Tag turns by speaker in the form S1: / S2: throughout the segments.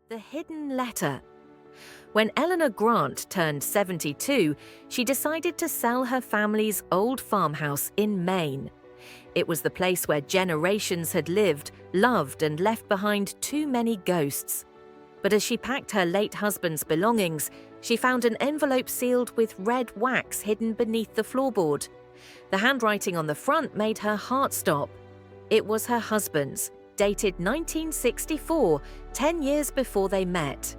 S1: The hidden letter. When Eleanor Grant turned 72, she decided to sell her family's old farmhouse in Maine. It was the place where generations had lived, loved, and left behind too many ghosts. But as she packed her late husband's belongings, she found an envelope sealed with red wax hidden beneath the floorboard. The handwriting on the front made her heart stop. It was her husband's, dated 1964, 10 years before they met.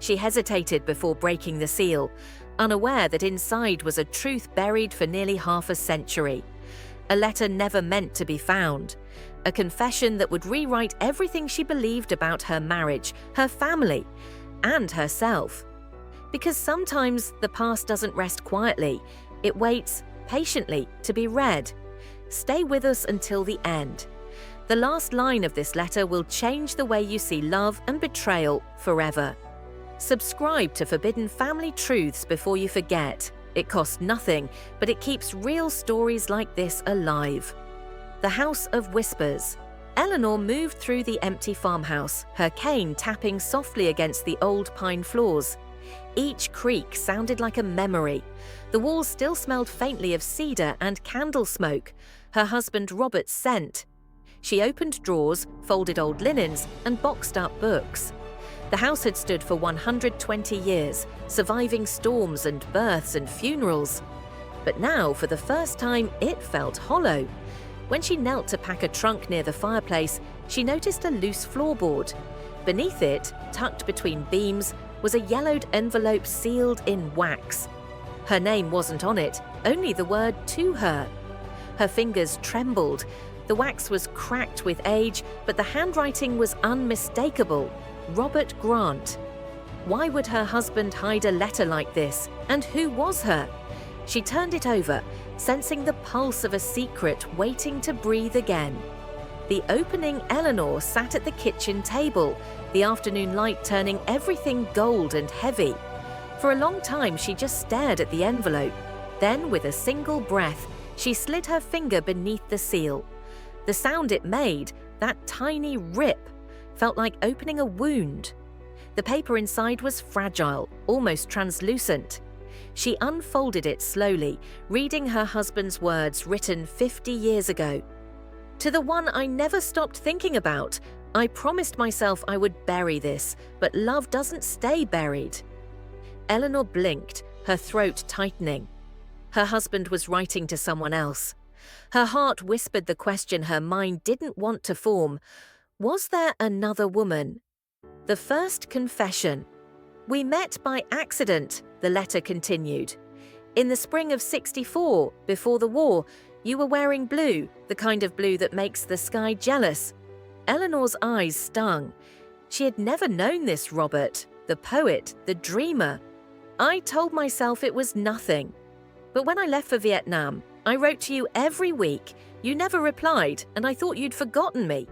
S1: She hesitated before breaking the seal, unaware that inside was a truth buried for nearly half a century. A letter never meant to be found. A confession that would rewrite everything she believed about her marriage, her family, and herself. Because sometimes the past doesn't rest quietly. It waits patiently to be read. Stay with us until the end. The last line of this letter will change the way you see love and betrayal forever. Subscribe to Forbidden Family Truths before you forget. It costs nothing, but it keeps real stories like this alive. The House of Whispers. Eleanor moved through the empty farmhouse, her cane tapping softly against the old pine floors. Each creak sounded like a memory. The walls still smelled faintly of cedar and candle smoke, her husband Robert's scent. She opened drawers, folded old linens, and boxed up books. The house had stood for 120 years, surviving storms and births and funerals. But now, for the first time, it felt hollow. When she knelt to pack a trunk near the fireplace, she noticed a loose floorboard. Beneath it, tucked between beams, was a yellowed envelope sealed in wax. Her name wasn't on it, only the word "to her." Her fingers trembled. The wax was cracked with age, but the handwriting was unmistakable. Robert Grant. Why would her husband hide a letter like this? And who was her? She turned it over, sensing the pulse of a secret waiting to breathe again. The opening Eleanor sat at the kitchen table, the afternoon light turning everything gold and heavy. For a long time, she just stared at the envelope. Then, with a single breath, she slid her finger beneath the seal. The sound it made, that tiny rip, felt like opening a wound. The paper inside was fragile, almost translucent. She unfolded it slowly, reading her husband's words written 50 years ago. "To the one I never stopped thinking about, I promised myself I would bury this, but love doesn't stay buried." Eleanor blinked, her throat tightening. Her husband was writing to someone else. Her heart whispered the question her mind didn't want to form. Was there another woman? The first confession. "We met by accident," the letter continued. "In the spring of '64, before the war, you were wearing blue, the kind of blue that makes the sky jealous." Eleanor's eyes stung. She had never known this Robert, the poet, the dreamer. "I told myself it was nothing. But when I left for Vietnam, I wrote to you every week. You never replied, and I thought you'd forgotten me."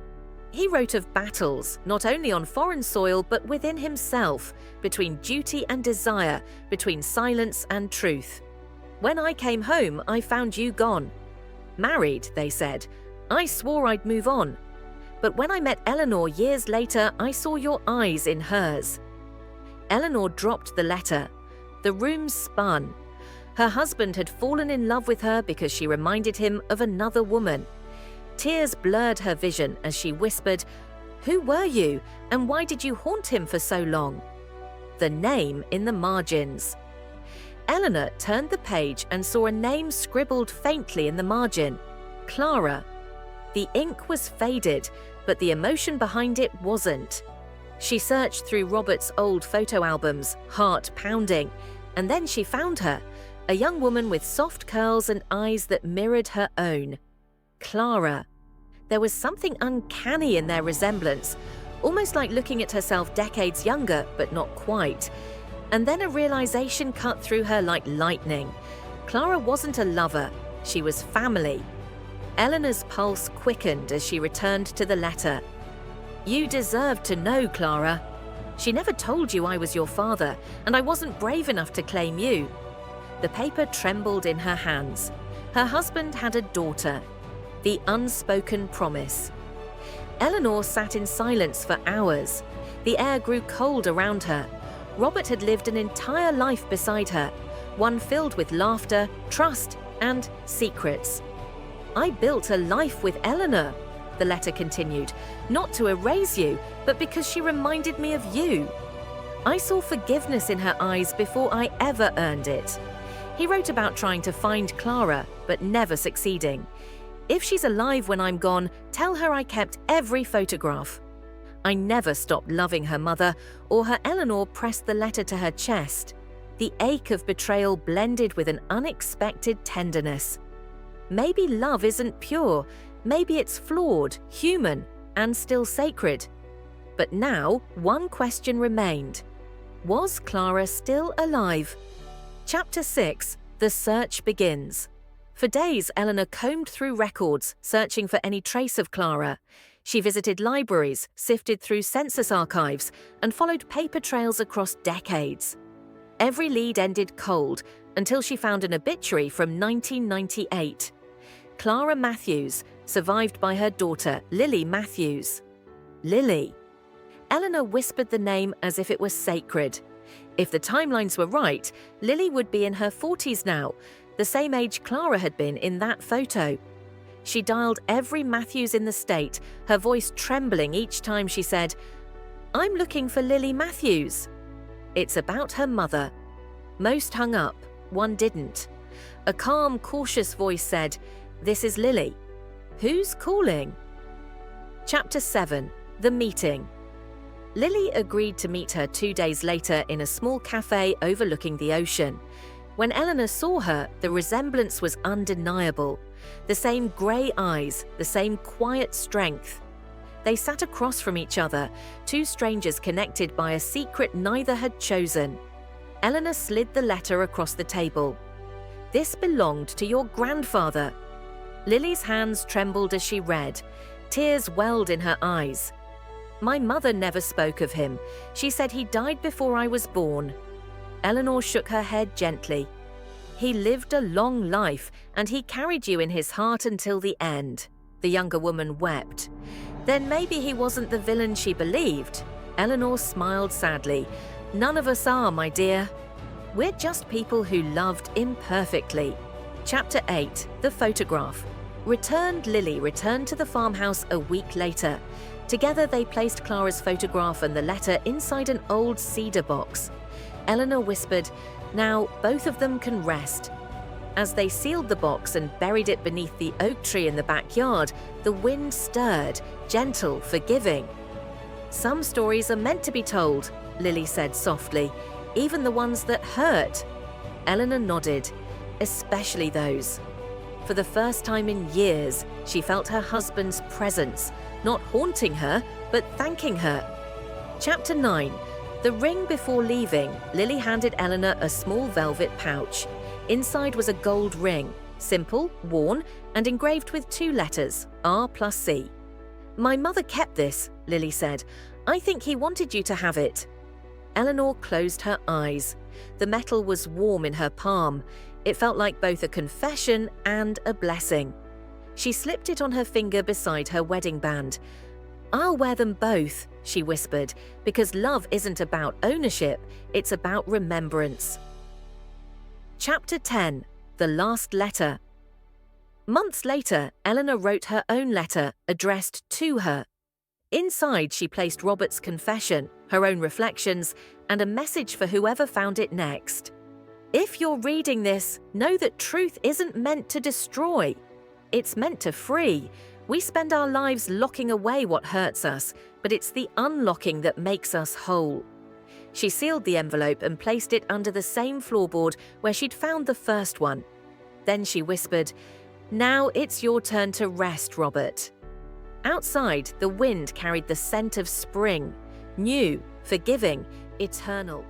S1: He wrote of battles, not only on foreign soil, but within himself, between duty and desire, between silence and truth. "When I came home, I found you gone. Married," they said. "I swore I'd move on. But when I met Eleanor years later, I saw your eyes in hers." Eleanor dropped the letter. The room spun. Her husband had fallen in love with her because she reminded him of another woman. Tears blurred her vision as she whispered, "Who were you, and why did you haunt him for so long?" The name in the margins. Eleanor turned the page and saw a name scribbled faintly in the margin. Clara. The ink was faded, but the emotion behind it wasn't. She searched through Robert's old photo albums, heart pounding, and then she found her, a young woman with soft curls and eyes that mirrored her own. Clara. There was something uncanny in their resemblance, almost like looking at herself decades younger, but not quite. And then a realization cut through her like lightning. Clara wasn't a lover, she was family. Eleanor's pulse quickened as she returned to the letter. "You deserved to know, Clara. She never told you I was your father, and I wasn't brave enough to claim you." The paper trembled in her hands. Her husband had a daughter. The unspoken promise. Eleanor sat in silence for hours. The air grew cold around her. Robert had lived an entire life beside her, one filled with laughter, trust, and secrets. "I built a life with Eleanor," the letter continued, "not to erase you, but because she reminded me of you. I saw forgiveness in her eyes before I ever earned it." He wrote about trying to find Clara, but never succeeding. "If she's alive when I'm gone, tell her I kept every photograph." I never stopped loving her mother, or her Eleanor pressed the letter to her chest. The ache of betrayal blended with an unexpected tenderness. Maybe love isn't pure, maybe it's flawed, human, and still sacred. But now, one question remained. Was Clara still alive? Chapter 6. The search begins. For days, Eleanor combed through records, searching for any trace of Clara. She visited libraries, sifted through census archives, and followed paper trails across decades. Every lead ended cold until she found an obituary from 1998. Clara Matthews, survived by her daughter, Lily Matthews. Lily. Eleanor whispered the name as if it was sacred. If the timelines were right, Lily would be in her 40s now, the same age Clara had been in that photo. She dialed every Matthews in the state, her voice trembling each time she said, "I'm looking for Lily Matthews." It's about her mother. Most hung up, one didn't. A calm, cautious voice said, "This is Lily. Who's calling?" Chapter 7. The meeting. Lily agreed to meet her 2 days later in a small cafe overlooking the ocean. When Eleanor saw her, the resemblance was undeniable. The same grey eyes, the same quiet strength. They sat across from each other, two strangers connected by a secret neither had chosen. Eleanor slid the letter across the table. "This belonged to your grandfather." Lily's hands trembled as she read. Tears welled in her eyes. "My mother never spoke of him. She said he died before I was born." Eleanor shook her head gently. "He lived a long life, and he carried you in his heart until the end." The younger woman wept. "Then maybe he wasn't the villain she believed." Eleanor smiled sadly. "None of us are, my dear. We're just people who loved imperfectly." Chapter 8. The photograph. Lily returned to the farmhouse a week later. Together they placed Clara's photograph and the letter inside an old cedar box. Eleanor whispered, "Now both of them can rest." As they sealed the box and buried it beneath the oak tree in the backyard, the wind stirred, gentle, forgiving. "Some stories are meant to be told," Lily said softly, "even the ones that hurt." Eleanor nodded, "Especially those." For the first time in years, she felt her husband's presence, not haunting her, but thanking her. Chapter 9. The ring before leaving, Lily handed Eleanor a small velvet pouch. Inside was a gold ring, simple, worn, and engraved with 2 letters, R plus C. "My mother kept this," Lily said. "I think he wanted you to have it." Eleanor closed her eyes. The metal was warm in her palm. It felt like both a confession and a blessing. She slipped it on her finger beside her wedding band. "I'll wear them both," she whispered, "because love isn't about ownership, it's about remembrance." Chapter 10. The last letter. Months later, Eleanor wrote her own letter, addressed to her. Inside, she placed Robert's confession, her own reflections, and a message for whoever found it next. "If you're reading this, know that truth isn't meant to destroy. It's meant to free. We spend our lives locking away what hurts us, but it's the unlocking that makes us whole." She sealed the envelope and placed it under the same floorboard where she'd found the first one. Then she whispered, "Now it's your turn to rest, Robert." Outside, the wind carried the scent of spring, new, forgiving, eternal.